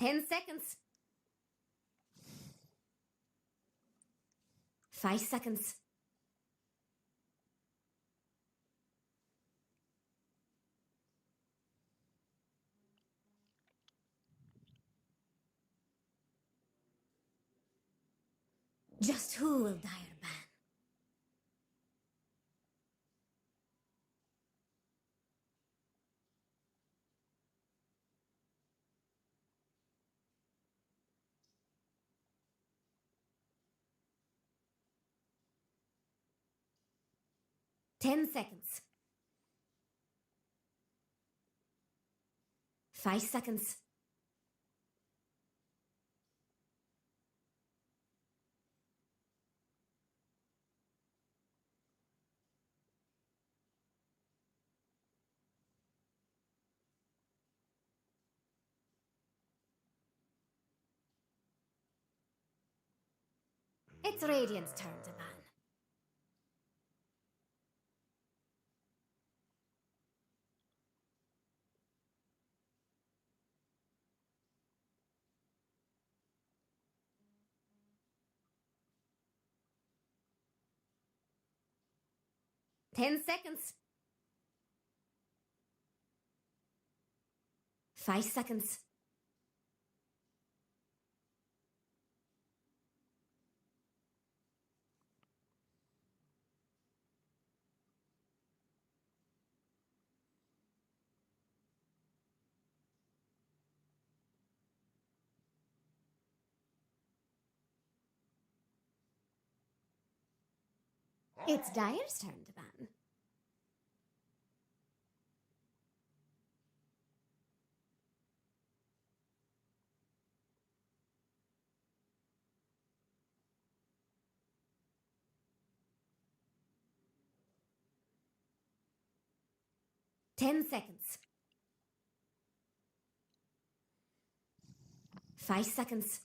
10 seconds. 5 seconds. Just who will dire ban? Ten seconds. 5 seconds. It's Radiant's turn to ban. Ten seconds. 5 seconds. It's Dire's turn to ban. Ten seconds. 5 seconds.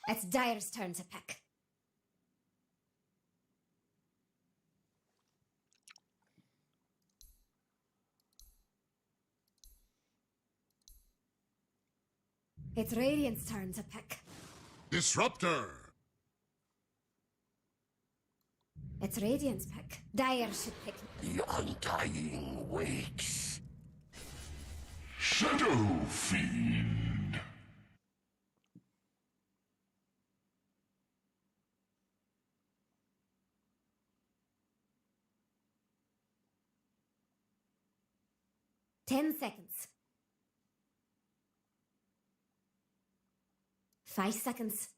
It's Dire's turn to pick. It's Radiant's turn to pick. Disruptor! It's Radiant's pick. Dire should pick. The Undying waits. Shadow Fiend! Ten seconds. 5 seconds.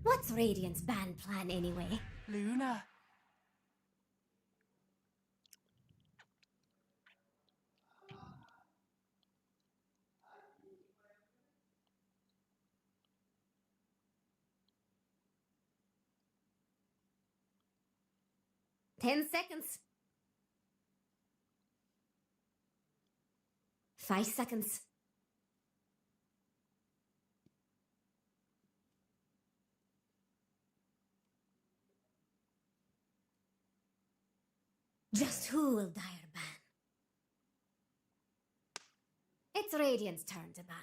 What's Radiant's ban plan anyway? Luna. Ten seconds. 5 seconds. Just who will dire ban? It's It's Radiant's turn to ban.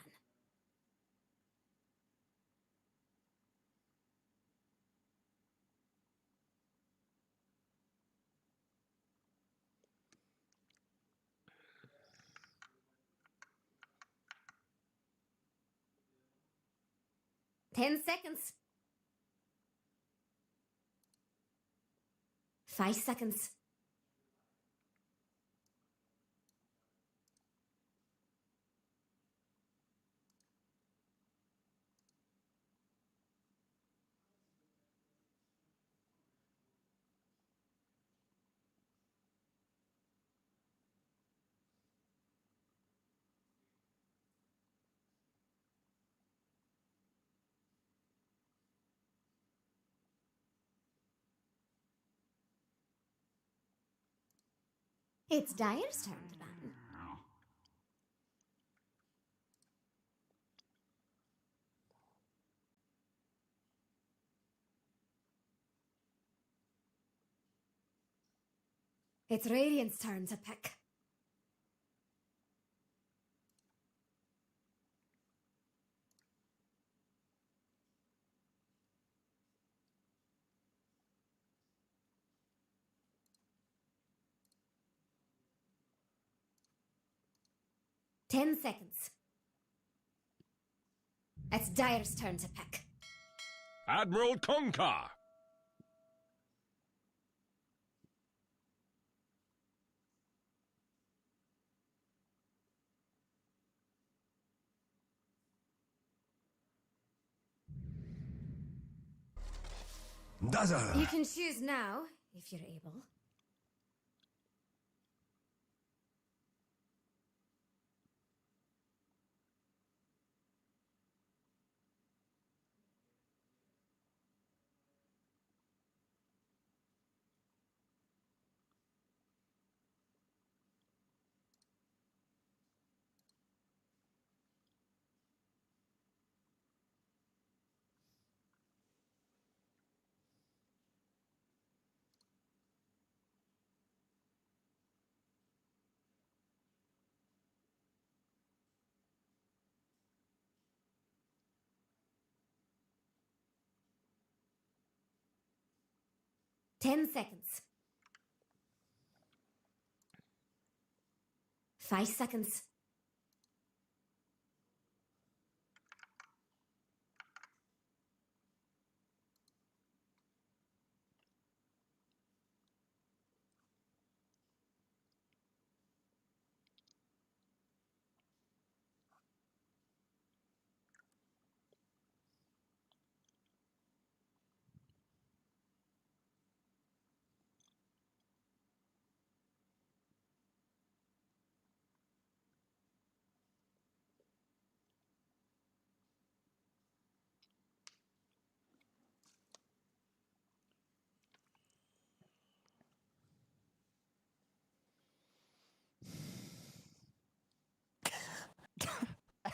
Ten seconds. 5 seconds. It's Dire's turn to ban. It's Radiant's turn to pick. Ten seconds. It's Dire's turn to pick. Admiral Conker. You can choose now, if you're able. Ten seconds. 5 seconds.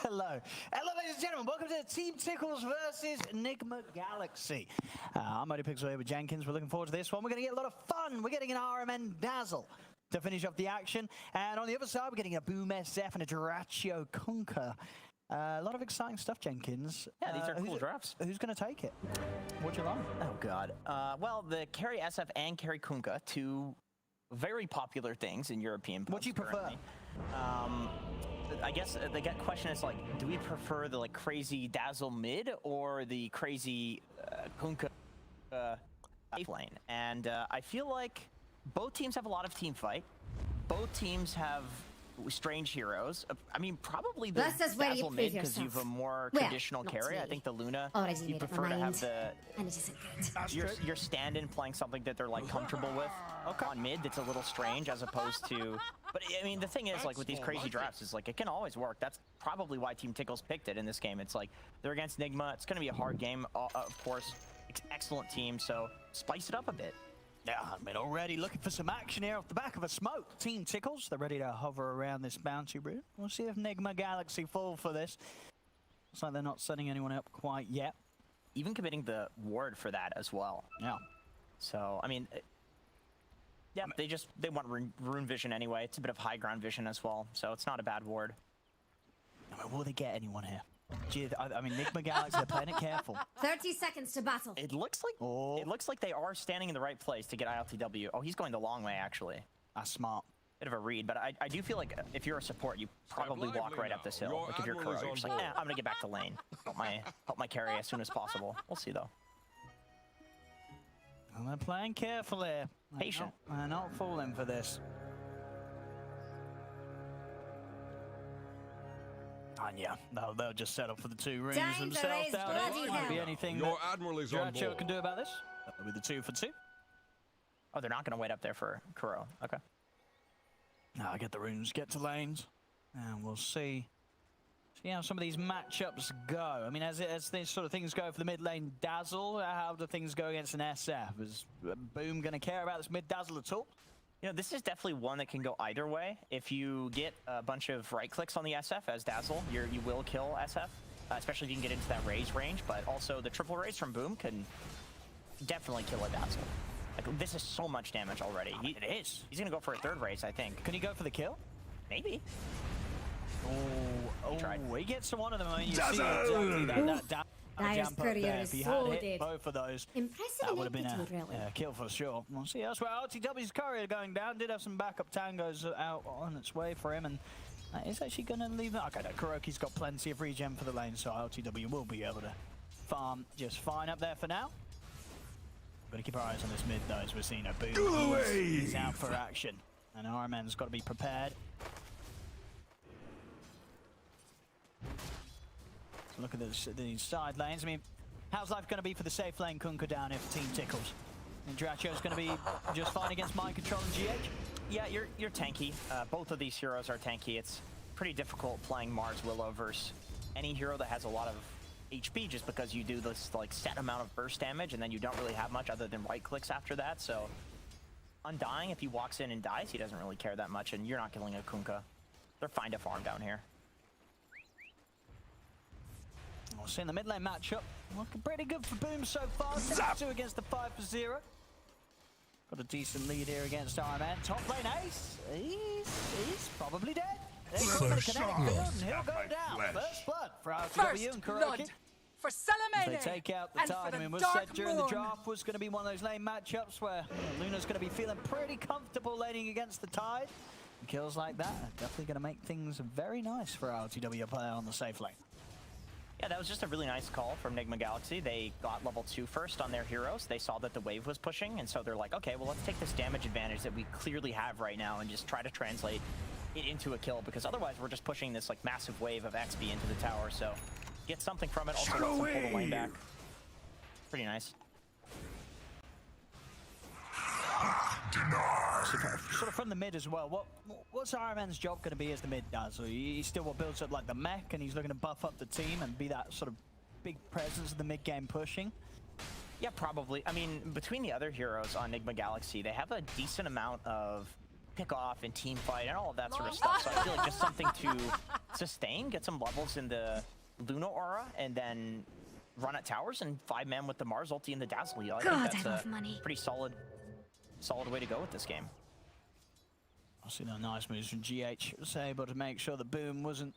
Hello. Hello, ladies and gentlemen. Welcome to Team Tickles versus Enigma Galaxy. I'm Pixel here with Jenkins. We're looking forward to this one. We're going to get a lot of fun. We're getting an RMN Dazzle to finish off the action. And on the other side, we're getting a Boom SF and a Duraccio Kunka. A lot of exciting stuff, Jenkins. Yeah, these are cool drafts. Who's going to take it? What'd you like? Oh, God. Well, the Carry SF and Carry Kunka, two very popular things in European pubs. What do you prefer? Currently. I guess the question is, like, do we prefer the, like, crazy Dazzle mid or the crazy Kunka lane? And I feel like both teams have a lot of team fight. Both teams have strange heroes. I mean, probably the Dazzle mid because you have a more traditional carry. I think the Luna, you prefer to have the And it isn't good. your stand-in playing something that they're like comfortable with on mid that's a little strange as opposed to. But I mean, the thing is, like, with these crazy drafts, is like it can always work. That's probably why Team Tickles picked it in this game. It's like they're against Enigma. It's going to be a hard game, of course. Excellent team, so spice it up a bit. Yeah, I mean, already looking for some action here off the back of a smoke. Team Tickles, they're ready to hover around this bounty bridge. We'll see if Enigma Galaxy fall for this. Looks like they're not setting anyone up quite yet. Even committing the ward for that as well. Yeah. So, I mean, yeah, they want rune vision anyway. It's a bit of high ground vision as well, so it's not a bad ward. I mean, will they get anyone here? Gee, I mean, Enigma Galaxy, they're playing it careful. 30 seconds to battle. It looks like they are standing in the right place to get ILTW. Oh, he's going the long way actually. That's smart. Bit of a read, but I do feel like if you're a support, you probably walk right up this hill. Your Like if you're admiral Kuro, is you're just on like, board. I'm gonna get back to lane. Help my carry as soon as possible. We'll see though. And they're playing careful here. Patient. They're not falling for this. Hanya, they'll just settle for the 2 rooms Time to themselves raise down there. bloody Won't be hell. anything Your that admiral is on Dracho board. can do about this. With the 2 for 2. Oh, they're not gonna wait up there for Kuro. Okay. Now get the runes, get to lanes, and we'll see how some of these matchups go. I mean, as these sort of things go for the mid lane Dazzle, how do things go against an SF? Is Boom going to care about this mid Dazzle at all? You know, this is definitely one that can go either way. If you get a bunch of right clicks on the SF as Dazzle, you will kill SF, especially if you can get into that raise range. But also the triple raise from Boom can definitely kill a Dazzle. Like, this is so much damage already. It is. He's gonna go for a 3rd raise, I think. Can he go for the kill? Maybe. Oh, tried. he gets to one of them. I mean, you see exactly that Dire's jump up courier there. is If he so had hit dead. both of those, Impressive that would have been ineptitude, really. a kill for sure. We'll see elsewhere. RTW's courier going down. Did have some backup tangos out on its way for him, and is actually going to leave that. Okay, no, Kuroki's got plenty of regen for the lane, so RTW will be able to farm just fine up there for now. Got to keep our eyes on this mid though, as we're seeing a Boom. He's out for action, and RMN's got to be prepared. So look at these side lanes. I mean, how's life going to be for the safe lane Kunkka down if Team Tickles? And Dracho's going to be just fine against Mind Control and GH? Yeah, you're tanky. Both of these heroes are tanky. It's pretty difficult playing Mars Willow versus any hero that has a lot of HP, just because you do this like set amount of burst damage and then you don't really have much other than right clicks after that. So Undying, if he walks in and dies, he doesn't really care that much, and you're not killing a Kunkka. They're fine to farm down here. We'll see in the mid lane matchup. Looking pretty good for Boom so far. 7-2 against the 5 for 0. Got a decent lead here against RMN. Top lane Ace. He's probably dead. They're going to kinetic field and he'll go down. First blood for RTW and Kuroki. For As Salamene! they take out the and tide. for I mean, the was Dark said during the Moon. draft was going to be one of those lane matchups where Luna's going to be feeling pretty comfortable laning against the tide. And kills like that are definitely going to make things very nice for RTW player on the safe lane. Yeah, that was just a really nice call from Enigma Galaxy. They got level 2 first on their heroes. They saw that the wave was pushing, and so they're like, okay, well, let's take this damage advantage that we clearly have right now and just try to translate it into a kill, because otherwise we're just pushing this like massive wave of XP into the tower. So get something from it. Also lets them pull the lane back. Pretty nice. Sort of from the mid as well, what's RMN's job going to be as the mid does? So he still builds up like the mech, and he's looking to buff up the team and be that sort of big presence of the mid game pushing? Yeah, probably. I mean, between the other heroes on Enigma Galaxy, they have a decent amount of pick off and team fight and all of that sort of stuff. So I feel like just something to sustain, get some levels in the Luna aura, and then run at towers and 5-man with the Mars ulti and the Dazzle. I think God, that's I love a money. pretty solid way to go with this game. I see no nice moves from GH. Was able to make sure that Boom wasn't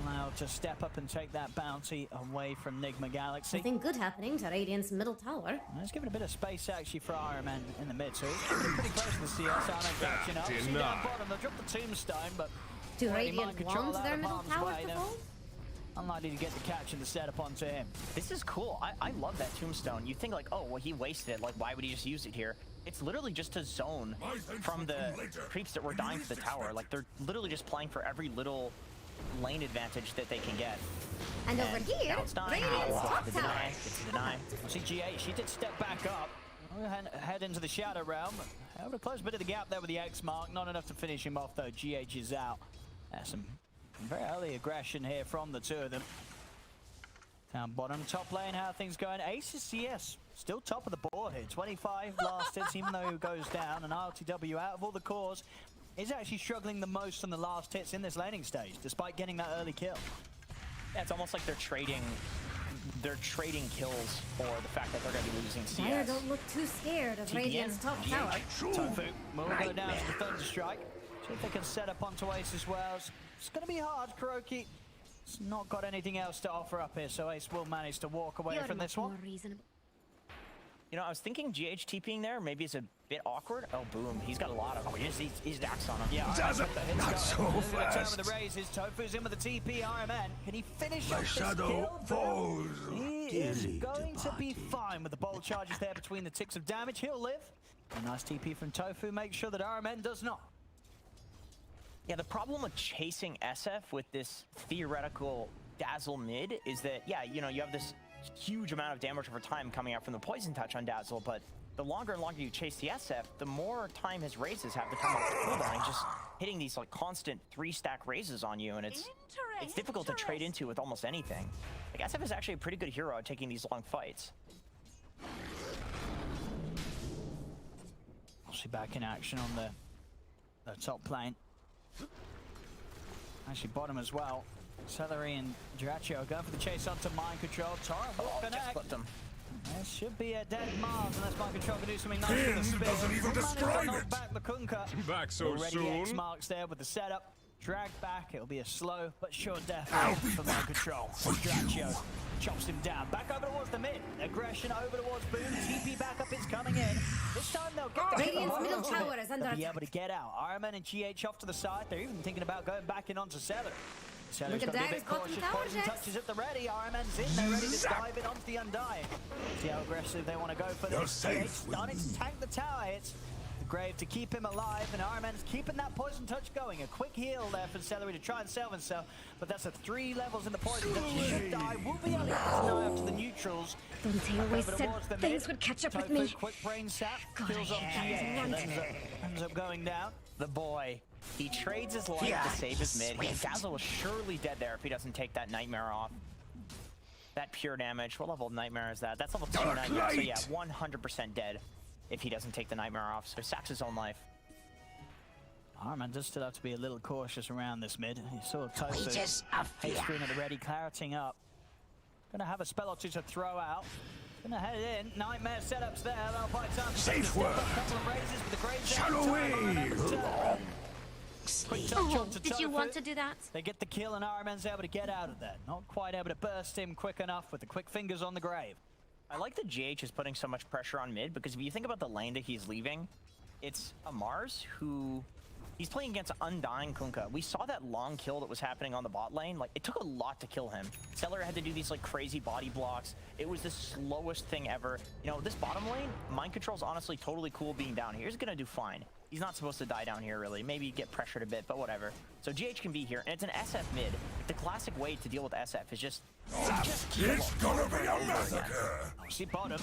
allowed to step up and take that bounty away from Enigma Galaxy. Nothing good happening to Radiant's middle tower. Let's give it a bit of space actually for RMN in the mid, so he's getting pretty close to the CS. RMN catching up. See down enough. bottom, they'll drop the tombstone, but Do already Radiant mind control want out their of middle harm's tower way. to They're fall? unlikely to get the catch and the setup onto him. This is cool. I love that tombstone. You think like, oh, well, he wasted it. Like, why would he just use it here? It's literally just a zone from the creeps that were dying to the tower. Like, they're literally just playing for every little lane advantage that they can get. And over here, now it's dying. Radiant's top The tower. deny. It's the deny. I see GH, she did step back up. We'll head into the Shadow Realm. Able to close a bit of the gap there with the X mark. Not enough to finish him off though. GH is out. Some very early aggression here from the two of them. Down bottom, top lane, how are things going? Ace is CS, still top of the board here. 25 last hits, even though he goes down. And RTW, out of all the cores, is actually struggling the most on the last hits in this laning stage, despite getting that early kill. Yeah, it's almost like they're trading kills for the fact that they're going to be losing Dire CS. don't look too scared of TPN. Radiant's top tower. Tofu will go down to the Thunder Strike. See if they can set up onto Ace as well. It's going to be hard. Kuroki has not got anything else to offer up here, so Ace will manage to walk away You're from this much one. more reasonable. You know, I was thinking GH TPing there. Maybe it's a bit awkward. Oh, boom. He's got a lot of... Oh, he's Dax on him. Yeah, Doesn't, not so fast. With the raises. Tofu's in with the TP, RMN. Can he finish My off this shadow kill? falls. He is going to be fine with the bold charges there between the ticks of damage. He'll live. A nice TP from Tofu. Make sure that RMN does not. Yeah, the problem with chasing SF with this theoretical Dazzle mid is that, yeah, you know, you have this huge amount of damage over time coming out from the Poison Touch on Dazzle, but the longer and longer you chase the SF, the more time his raises have to come off the cooldown. He's just hitting these like constant 3-stack raises on you, and it's difficult to trade into with almost anything. Like SF is actually a pretty good hero at taking these long fights. Obviously back in action on the top plane. Actually bottom as well. Celery and Jiracho going for the chase onto Mind Control. Torrent will Just connect. flipped him. There should be a dead Mars unless Mind Control can do something nice with the spin. doesn't even describe Knock it. back the Kunkka. Back so Already soon. X marks there with the setup. Drag back. It'll be a slow but sure death I'll be for Mind back Control. for Jiracho chops him down. Back over towards the mid. Aggression over towards Boom. TP backup is coming in. This time they'll get the Radiant's middle tower is under They'll be attack. able to get out. Ironman and GH off to the side. They're even thinking about going back in onto Celery. Celery's Look got at to be a bit Dagger's bottom cautious. tower, Poison Jax. touches at the ready. Ironman's in. They're ready to dive in onto the Undying. See how aggressive they want to go for You're this. safe GH starting with to tank the tower hits. The Grave to keep him alive, and Ironman's keeping that poison touch going. A quick heal there for Celery to try and save himself, but that's at 3 levels in the poison touch. He should die. Will be able to get to after the neutrals. Don't he always Over said towards the things mid. would catch up with Tofu, me? quick brain sap. God, Kills I off hate GH. that. Ends up going down. The boy. He trades his life to save his mid. Dazzle was surely dead there if he doesn't take that Nightmare off. That pure damage. What level of Nightmare is that? That's level 2 Dark Nightmare. So light. yeah, 100% dead if he doesn't take the Nightmare off. So he sacks his own life. Arman does still have to be a little cautious around this mid. He saw Tofu. Wages of fear. Screen at the ready, clarity up. Gonna have a spell or two to throw out. Gonna head in. Nightmare setups there. They'll buy time. Safe word. A couple of raises with the Grave. Shut away. Quick touch Oh, onto did you Tofu. want to do that? They get the kill and Ironman's able to get out of there. Not quite able to burst him quick enough with the quick fingers on the Grave. I like that GH is putting so much pressure on mid because if you think about the lane that he's leaving, it's a Mars who... He's playing against Undying Kunkka. We saw that long kill that was happening on the bot lane. Like, it took a lot to kill him. Celery had to do these, like, crazy body blocks. It was the slowest thing ever. You know, this bottom lane, Mind Control's honestly totally cool being down here. He's gonna do fine. He's not supposed to die down here, really. Maybe get pressured a bit, but whatever. So GH can be here, and it's an SF mid. The classic way to deal with SF is just kill It's him. gonna be a massacre. See bottom.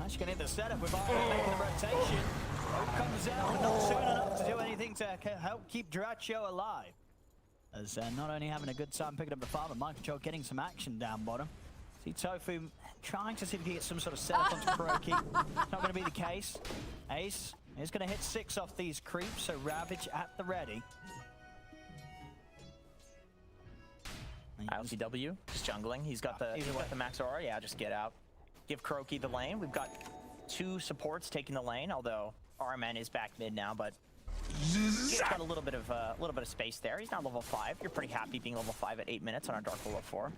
Actually gonna hit the setup with Iron making the rotation. Hope comes out, but not soon enough to do anything to help keep Jiracho alive. As not only having a good time picking up the farm, but Mind Control getting some action down bottom. See Tofu trying to see if he can get some sort of setup onto Kuroki. It's not going to be the case. Ace is going to hit 6 off these creeps, so Ravage at the ready. ILCW, just jungling. He's got the max aura. Yeah, just get out. Give Kuroki the lane. We've got 2 supports taking the lane, although RMN is back mid now, but he's got a little bit of space there. He's not level 5. You're pretty happy being level 5 at 8 minutes on a Dark Level 4.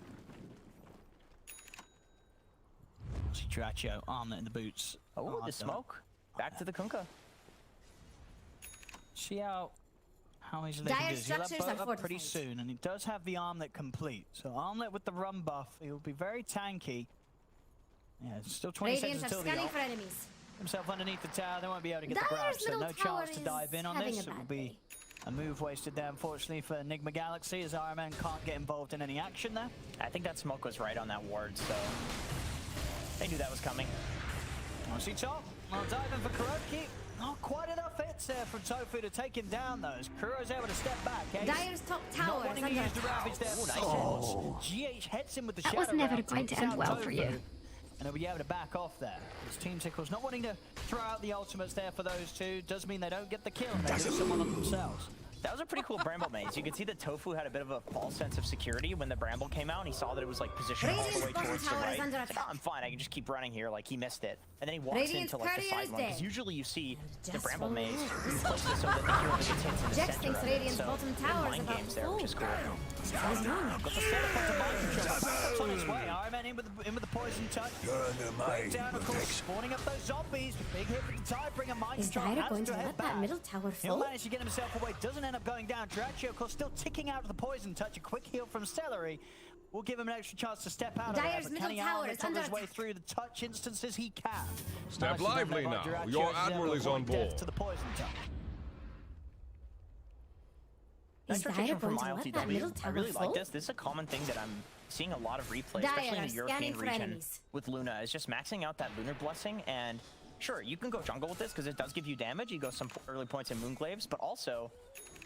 See Jiracho arm in the boots. Oh, the smoke. Back to the Kunkka. See how easily they Dire can do this. He'll have structures both are up pretty fortified. soon, and he does have the armlet complete. So armlet with the run buff, he'll be very tanky. Yeah, it's still 20 Radiant seconds are until the scanning ult. for enemies. Himself underneath the tower, they won't be able to get the grab, Dire's so no middle tower chance to dive in on is this. having It a will bad be day. a move wasted there, unfortunately, for Enigma Galaxy, as Iron Man can't get involved in any action there. I think that smoke was right on that ward, so they knew that was coming. See top, well, diving for Kuroki. Not quite enough hits there from Tofu to take him down, though, as Kuro's able to step back. Ace Dire's top not tower is wanting to under use the attack. Ravage there. Oh, nice GH hits him with the That shadow was never round, going to takes end out well for you. Tofu, and he'll be able to back off there. As Team Tickles not wanting to throw out the ultimates there for those two does mean they don't get the kill and they lose someone on themselves. That was a pretty cool bramble maze. You could see that Tofu had a bit of a false sense of security when the bramble came out, and he saw that it was like positioned all the way towards the right. He's like, oh, I'm fine, I can just keep running here. Like, he missed it. And then he walks into like the side one, because usually you see the bramble maze places so that the hero gets hits in the Jax center thinks of it. Radiant's So, bottom tower is mind about games there, which is cool. Got the setup onto mind control. That's on its way. Iron Man in with the poison touch. Break down, of course, spawning up those zombies. Big hit with the Tidebringer. Mind Is control. Dire going to head let that back. middle tower He'll fall? manage to get himself away. Doesn't end up going down. Draccio, of course, still ticking out of the poison touch. A quick heal from Celery. We'll give him an extra chance to step out of there. Dire's But middle can he tower outlet is under his way attack. through the touch instances? He can. Step Nicely done lively there by now. Draccio. Your He's able to admiral is on avoid death board. to the poison touch. Is Nice Dire rotation from going to my let that middle LTW. I tower really fall? like this. This is a common thing that I'm seeing a lot of replay, Dire especially in are the scanning European for region enemies. with Luna, is just maxing out that Lunar Blessing. And sure, you can go jungle with this because it does give you damage. You go some early points in Moonglaves, but also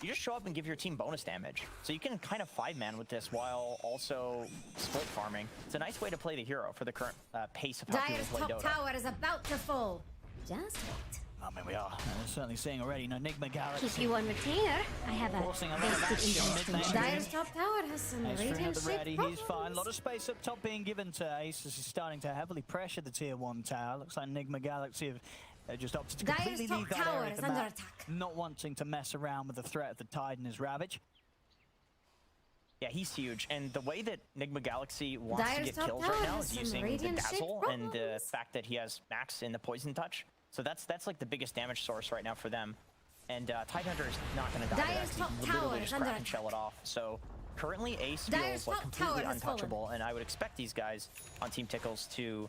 you just show up and give your team bonus damage. So you can kind of 5-man with this while also split farming. It's a nice way to play the hero for the current pace of how people Dire's play top Dota. tower is about to fall. Just wait. I mean, we are certainly seeing already. No, Enigma Galaxy. Keep you on retainer. I have a Forcing a lot of basic action interest in mid-lane. Dire's top tower has some Ace for radiant another shape ready. He's fine. A lot of space up top being given to Ace as he's starting to heavily pressure the tier 1 tower. Looks like Enigma Galaxy have just opted to Dire's completely top leave that tower area of is the under map, attack. not wanting to mess around with the threat of the Tide and his Ravage. Yeah, he's huge, and the way that Enigma Galaxy wants Dire's to get top kills tower right now has is some using the radiant-shaped Dazzle and the problems. fact that he has Max in the Poison Touch. So that's like the biggest damage source right now for them. And Tidehunter is not going to die to Dire's that. top He tower literally is just under crack and attack. shell it off. So currently Ace Dire's feels like top tower completely has fallen. untouchable, and I would expect these guys on Team Tickles to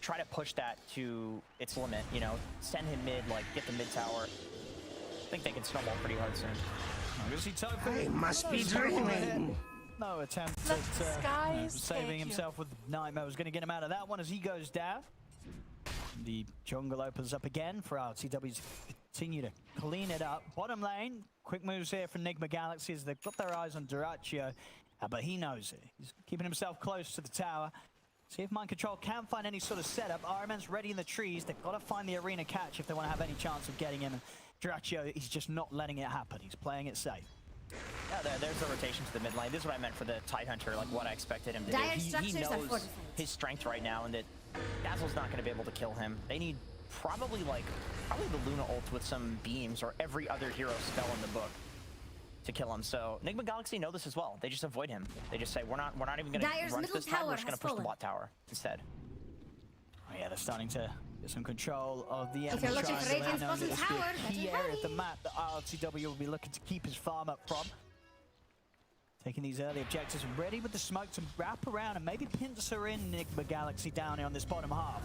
try to push that to its limit. You know, send him mid, like get the mid tower. I think they can snowball pretty hard soon. I must be dreaming. No attempt The at skies saving take you. himself with Nightmare was going to get him out of that one as he goes down. The jungle opens up again for RTW to continue to clean it up. Bottom lane, quick moves here from Enigma Galaxy as they've got their eyes on Draccio, but he knows it. He's keeping himself close to the tower. See if Mind Control can find any sort of setup. Ironman's ready in the trees. They've got to find the arena catch if they want to have any chance of getting him. And Draccio, he's just not letting it happen. He's playing it safe. Yeah, there's the rotation to the mid lane. This is what I meant for the Tidehunter, like what I expected him to Dire do. He structures are knows fortified. his strength right now, and that Dazzle's not going to be able to kill him. They need probably the Luna ult with some beams or every other hero spell in the book to kill him. So Enigma Galaxy know this as well. They just avoid him. They just say we're not even going to Dire's run to middle this tower. We're tower just going has to push the fallen. bot tower instead. Oh yeah, they're starting to get some control of the If enemy you're looking for triangle. Radiant's They know bottom that this will be tower, a key better area of the hurry. map that RTW will be looking to keep his farm up from. Taking these early objectives and ready with the smoke to wrap around and maybe pincer in Enigma Galaxy down here on this bottom half.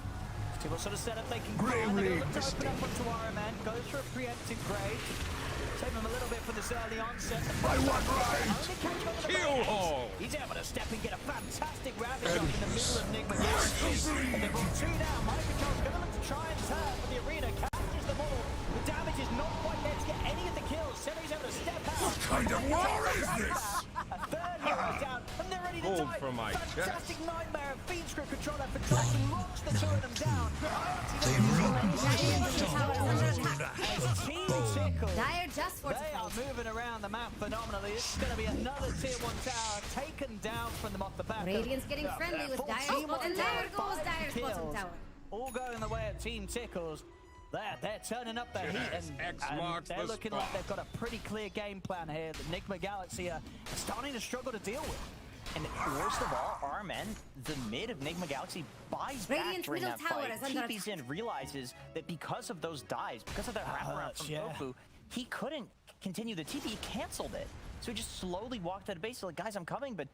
See what sort of setup they can find. They're going to look to open up onto Iron Man, go through a preemptive grade. Save him a little bit for this early onset. By what right? Only catch on the Kill blade. hole. He's able to step and get a fantastic ravage off in the middle of Enigma Galaxy. And they've got two down. Mind Control's going to look to try and turn, but the arena catches them all. The damage is not quite there to get any of the kills. Semi's able to step out. What kind of war is this? A third hero down, and they're ready to Hold die. for my Fantastic Nightmare and Fiend Script control that for Drake and locks the two of them down. Dire's middle tower is under attack. Team Tickle. Dire just They are fortified. moving around the map phenomenally. This is going to be another tier 1 tower taken down from them off the back. Radiant's getting friendly with Dire's 14 bottom, and there goes five Dire's bottom kills. tower. All going the way of Team Tickles. They're turning up their heat, Yes, and X marks they're the looking spot. like they've got a pretty clear game plan here that Enigma Galaxy are starting to struggle to deal with. And worst of all, our men, the mid of Enigma Galaxy buys back Radiant's during middle that tower fight. is under TP's in, realizes that because of those dives, because of that wraparound hurts, from yeah. Tofu, he couldn't continue the TP. He canceled it. So he just slowly walked out of base, like, guys, I'm coming, but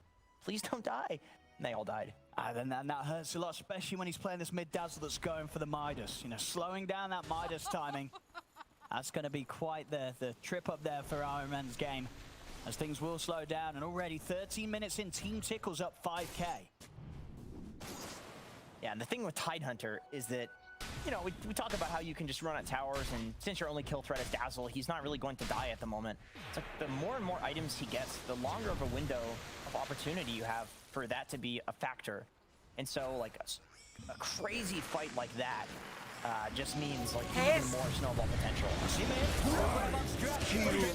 please don't die. And they all died. Then that hurts a lot, especially when he's playing this mid dazzle that's going for the Midas. You know, slowing down that Midas timing. That's going to be quite the trip up there for Iron Man's game, as things will slow down. And already 13 minutes in, Team Tickle's up 5K. Yeah, and the thing with Tidehunter is that, you know, we talk about how you can just run at towers, and since your only kill threat is Dazzle, he's not really going to die at the moment. It's like the more and more items he gets, the longer of a window of opportunity you have for that to be a factor. And so, like, a crazy fight like that just means, like, even more snowball potential. She made grab onto Draccio. goes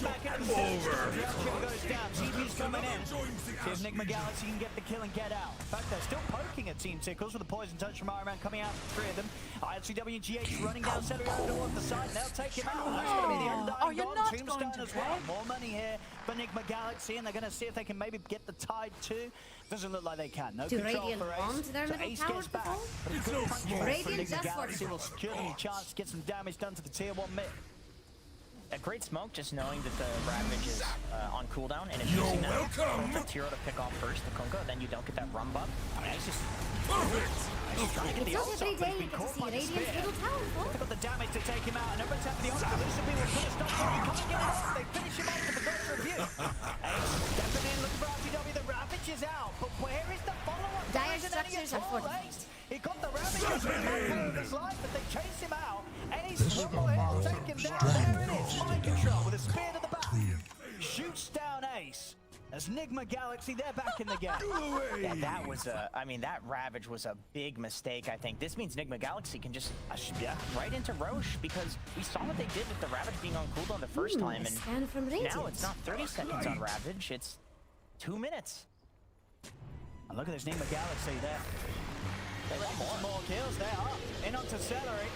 down. CP's coming in. See if Enigma Galaxy can get the kill and get out. In fact, they're still poking at Team Tickles with a poison touch from Iron Man coming out for three of them. ILTW and GH running down center towards the side. They'll take him out. That's going to be the Undying God. Tombstone as well. More money here for Enigma Galaxy, and they're going to see if they can maybe get the tide too. Doesn't look like they can. No Do control Radiant for Ace. want their So middle Ace tower gets to back. fall? But a good punch for Radiant Enigma just Galaxy works. will secure them a chance to get some damage done to the tier 1 mid. A great smoke, just knowing that the Ravage is on cooldown, and if using that perfect hero to pick off first, the Kunkka, then you don't get that run buff. I mean, it's just trying to get the It's ult not every off, but day he's you been get to caught see by the Radiant's spear. middle tower fall. They've got the damage to take him out, and everyone's having the ult. Lucian being able to stop him. He can't get it off. They finish him off with the first review. Ace stepping in, looking for RTW. The Ravage is out, but where is the follow-up? Dire There isn't any structures at are all. fortified. Ace, he got the Ravage and of his life, but they chase him out. Ace, one more hit will take him down. There it is, mind control with a spear to the back. Shoots down Ace. As Enigma Galaxy, they're back in the game. Yeah, that was a, I mean, that Ravage was a big mistake, I think. This means Enigma Galaxy can just right into Roche, because we saw what they did with the Ravage being on cooldown the first time, and Scan from Radiant. now it's not 30 seconds on Ravage, it's 2 minutes. And look at this Enigma Galaxy there. They want more kills. They are in onto Celery.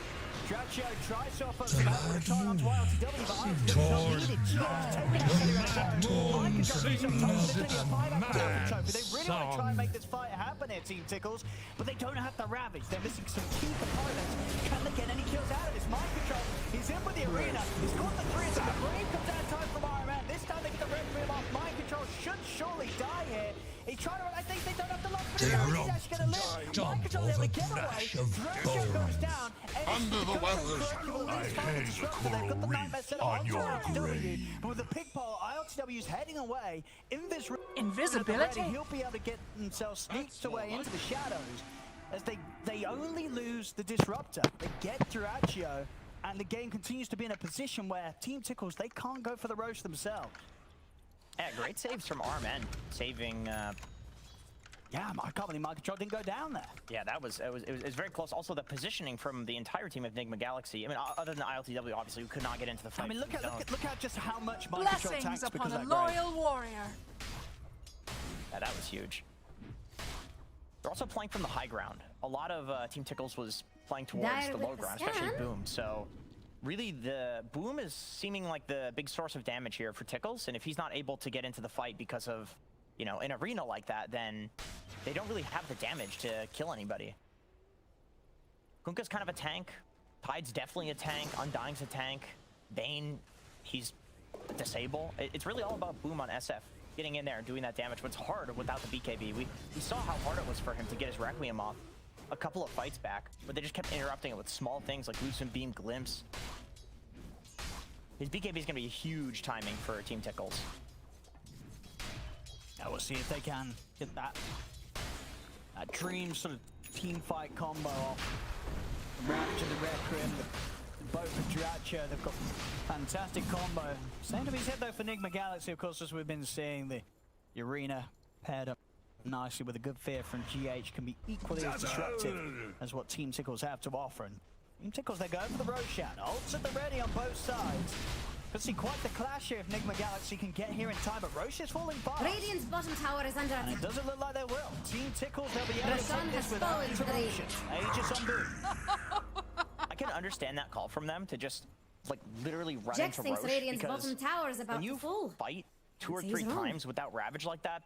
Dracho tries to offer some return onto ILTW, but ILTW not needed. GH taking out Celery on the mind control being some total literally a 5-hour trophy. They really want to try and make this fight happen here, Team Tickles, but they don't have the Ravage. They're missing some key components. Can they get any kills out of this? Mind control. He's in with the arena. He's got the 3 of them. The brave comes out time from Iron Man. This time they get the red for him off. Mind control should surely die here. He's trying to run. I think they don't have the luck for the damage. He's actually going to live. Mind control able to get away. Draco goes down. Under the weather. They've got the nightmare set up onto ILTW, but with the pig pole, ILTW is heading away. Invisibility? He'll be able to get himself sneaked away into the shadows as they only lose the disruptor. They get through Accio, and the game continues to be in a position where Team Tickles, they can't go for the roast themselves. Yeah, great saves from Armen, saving. Yeah, I can't believe my control didn't go down there. Yeah, it was very close. Also, the positioning from the entire team of Enigma Galaxy. I mean, other than ILTW, obviously, who could not get into the fight. I mean, look at just how much my control Blessings tanks upon because a of that grave. loyal warrior. Yeah, that was huge. They're also playing from the high ground. A lot of Team Tickles was playing towards Dire the with low the ground, scan. especially Boom. So really, the Boom is seeming like the big source of damage here for Tickles. And if he's not able to get into the fight because of, you know, an arena like that, then they don't really have the damage to kill anybody. Kunkka's kind of a tank. Tide's definitely a tank. Undying's a tank. Bane, he's disable. It's really all about Boom on SF. Getting in there and doing that damage, but it's hard without the BKB. We saw how hard it was for him to get his Requiem off a couple of fights back, but they just kept interrupting it with small things like Lucent Beam, Glimpse. His BKB is going to be a huge timing for Team Tickles. Now we'll see if they can get that dream sort of team fight combo off. The Ravage and the Requiem, the both for Dracho, they've got fantastic combo. Same to be said though for Enigma Galaxy, of course, as we've been seeing, the arena paired up nicely with a good fear from GH can be equally as disruptive as what Team Tickles have to offer. And Team Tickles, they're going for the Roshan. Ults at the ready on both sides. Could see quite the clash here if Enigma Galaxy can get here in time, but Roche is falling fast. Radiant's bottom tower is under And it attack. doesn't look like they will. Team Tickles, they'll be able to Rashan take this has without fallen to the interruption. Aegis on Boom. I can understand that call from them to just like literally run Jax into thinks Roche, Radiant's because bottom tower is about when you to fall. fight 2 or He's 3 wrong. times without Ravage like that,